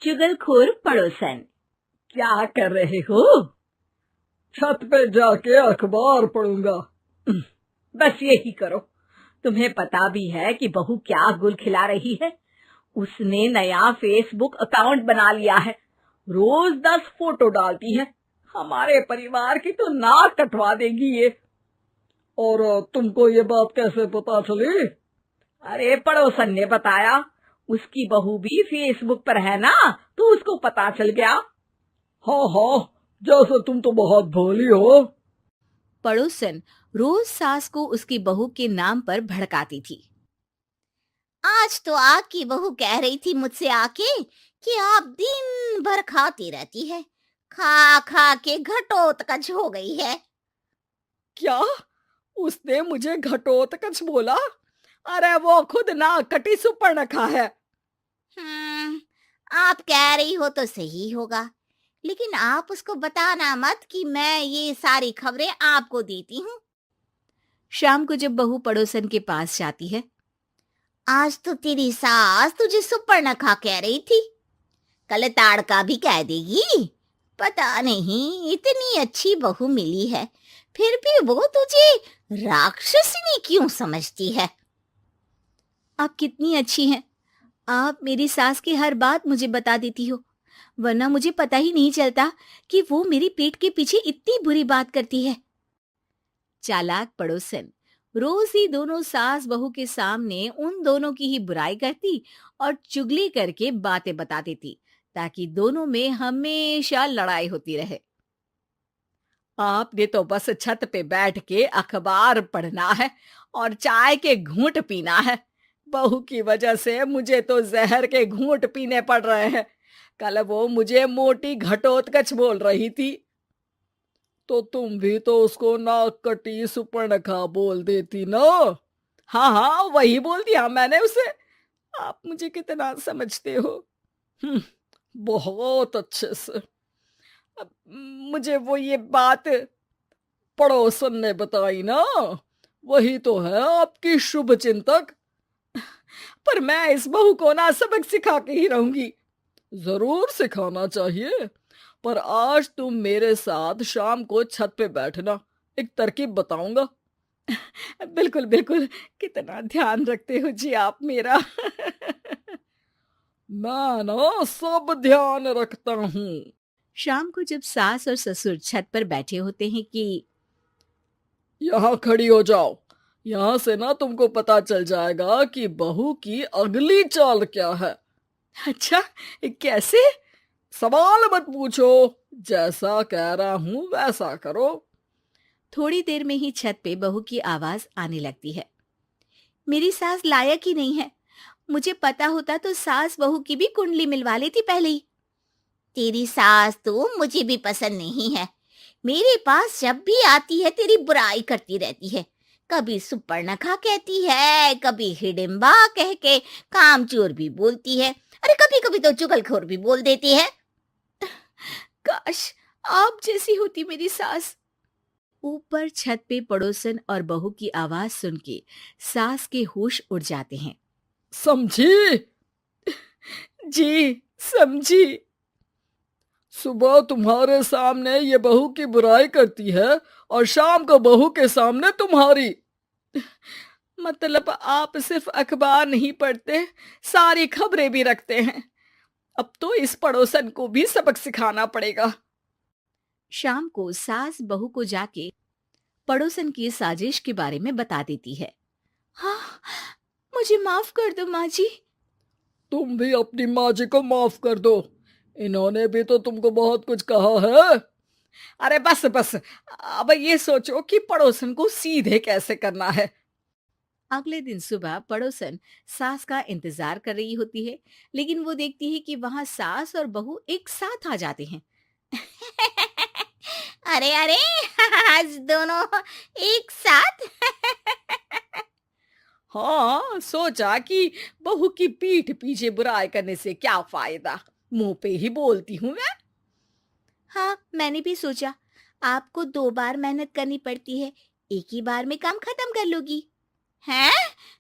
चुगलखोर पड़ोसन। क्या कर रहे हो? छत पे जाके अखबार पढ़ूंगा। बस यही करो। तुम्हें पता भी है कि बहू क्या गुल खिला रही है? उसने नया फेसबुक अकाउंट बना लिया है। रोज 10 फोटो डालती है। हमारे परिवार की तो नाक कटवा देगी ये। और तुमको ये बात कैसे पता चली? अरे पड़ोसन ने बताया। उसकी बहू भी फेसबुक पर है ना, तो उसको पता चल गया। हाँ हाँ, जैसे तुम तो बहुत भोली हो। पड़ोसन रोज सास को उसकी बहू के नाम पर भड़काती थी। आज तो आपकी बहू कह रही थी मुझसे आके कि आप दिन भर खाती रहती है, खा खा के घटोत्कच हो गई है। क्या? उसने मुझे घटोत्कच बोला? अरे वो खुद ना कटी सुपर्णखा है। आप कह रही हो तो सही होगा, लेकिन आप उसको बताना मत कि मैं ये सारी खबरें आपको देती हूँ। शाम को जब बहू पड़ोसन के पास जाती है, आज तो तेरी सास तुझे सुपर्णखा कह रही थी, कल ताड़का भी कह देगी। पता नहीं इतनी अच्छी बहू मिली है, फिर भी वो तुझे राक्षसनी क्यों समझती है? आप कितनी अच्छी हैं। आप मेरी सास की हर बात मुझे बता देती हो, वरना मुझे पता ही नहीं चलता कि वो मेरी पीठ के पीछे इतनी बुरी बात करती है। चालाक पड़ोसन रोज ही दोनों सास बहू के सामने उन दोनों की ही बुराई करती और चुगली करके बातें बता देती, ताकि दोनों में हमेशा लड़ाई होती रहे। आपने तो बस छत पे बैठ के अखबार पढ़ना है और चाय के घूंट पीना है। बहू की वजह से मुझे तो जहर के घूंट पीने पड़ रहे हैं। कल वो मुझे मोटी घटोत्कच बोल रही थी। तो तुम भी तो उसको नाक कटी सुपर्णखा बोल देती ना। हाँ हाँ, वही बोल दिया मैंने उसे। आप मुझे कितना समझते हो। बहुत अच्छे से। अब मुझे वो ये बात पड़ोसन ने बताई ना, वही तो है आपकी शुभ चिंतक। पर मैं इस बहू को ना सबक सिखा के ही रहूंगी। जरूर सिखाना चाहिए, पर आज तुम मेरे साथ शाम को छत पे बैठना, एक तरकीब बताऊंगा। बिल्कुल बिल्कुल, कितना ध्यान रखते हो जी आप मेरा। मैं ना सब ध्यान रखता हूँ। शाम को जब सास और ससुर छत पर बैठे होते हैं कि यहाँ खड़ी हो जाओ, यहाँ से ना तुमको पता चल जाएगा कि बहू की अगली चाल क्या है। अच्छा, कैसे? सवाल मत पूछो, जैसा कह रहा हूं वैसा करो। थोड़ी देर में ही छत पे बहू की आवाज आने लगती है। मेरी सास लायक ही नहीं है। मुझे पता होता तो सास बहू की भी कुंडली मिलवा लेती पहले ही। तेरी सास तो मुझे भी पसंद नहीं है। मेरे पास जब भी आती है तेरी बुराई करती रहती है। कभी सुपर्णखा कहती है, कभी हिडिंबा कह के कामचोर भी बोलती है, अरे कभी कभी तो चुगलखोर भी बोल देती है। काश आप जैसी होती मेरी सास। ऊपर छत पे पड़ोसन और बहू की आवाज सुन के सास के होश उड़ जाते हैं। समझी? जी समझी। सुबह तुम्हारे सामने ये बहू की बुराई करती है और शाम को बहू के सामने तुम्हारी। मतलब आप सिर्फ अखबार नहीं पढ़ते, सारी खबरें भी रखते हैं। अब तो इस पड़ोसन को भी सबक सिखाना पड़ेगा। शाम को सास बहू को जाके पड़ोसन की साजिश के बारे में बता देती है। हाँ, मुझे माफ कर दो माँ जी। तुम भी अपनी माँ जी को माफ कर दो, इन्होंने भी तो तुमको बहुत कुछ कहा है। अरे बस बस, अब ये सोचो कि पड़ोसन को सीधे कैसे करना है। अगले दिन सुबह पड़ोसन सास का इंतजार कर रही होती है, लेकिन वो देखती है कि वहां सास और बहू एक साथ आ जाते हैं। अरे अरे, आज दोनों एक साथ। हाँ, सोचा कि बहू की पीठ पीछे बुराई करने से क्या फायदा, मुंह पे ही बोलती हूँ मैं। हाँ, मैंने भी सोचा आपको 2 बार मेहनत करनी पड़ती है, एक ही बार में काम खत्म कर लोगी। हैं?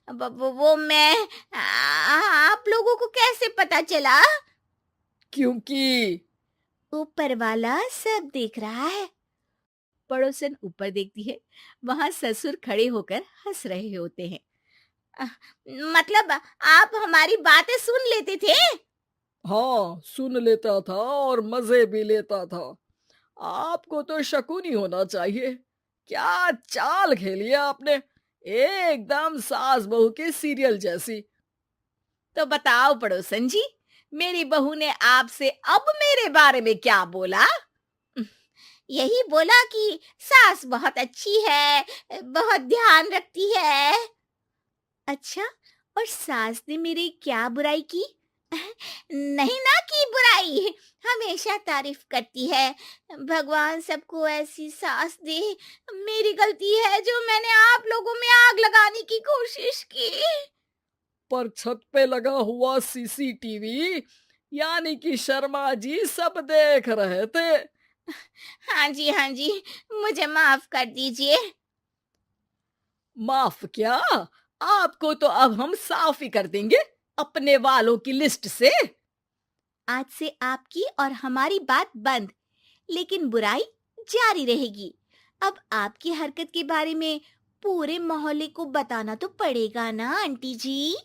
वो मैं आप लोगों को कैसे पता चला? क्योंकि ऊपर वाला सब देख रहा है। पड़ोसन ऊपर देखती है, वहां ससुर खड़े होकर हंस रहे होते हैं। मतलब आप हमारी बातें सुन लेते थे? हाँ, सुन लेता था और मजे भी लेता था। आपको तो शकुनी होना चाहिए। क्या चाल खेली है आपने, एकदम सास बहू के सीरियल जैसी। तो बताओ पड़ोसन जी, मेरी बहू ने आपसे अब मेरे बारे में क्या बोला? यही बोला कि सास बहुत अच्छी है, बहुत ध्यान रखती है। अच्छा, और सास ने मेरी क्या बुराई की? नहीं ना की बुराई, हमेशा तारीफ करती है। भगवान सबको ऐसी सास दे। मेरी गलती है जो मैंने आप लोगों में आग लगाने की कोशिश की। पर छत पे लगा हुआ सीसीटीवी यानी कि शर्मा जी सब देख रहे थे। हाँ जी, मुझे माफ कर दीजिए। माफ क्या, आपको तो अब हम साफ ही कर देंगे अपने वालों की लिस्ट से। आज से आपकी और हमारी बात बंद, लेकिन बुराई जारी रहेगी। अब आपकी हरकत के बारे में पूरे मोहल्ले को बताना तो पड़ेगा ना आंटी जी।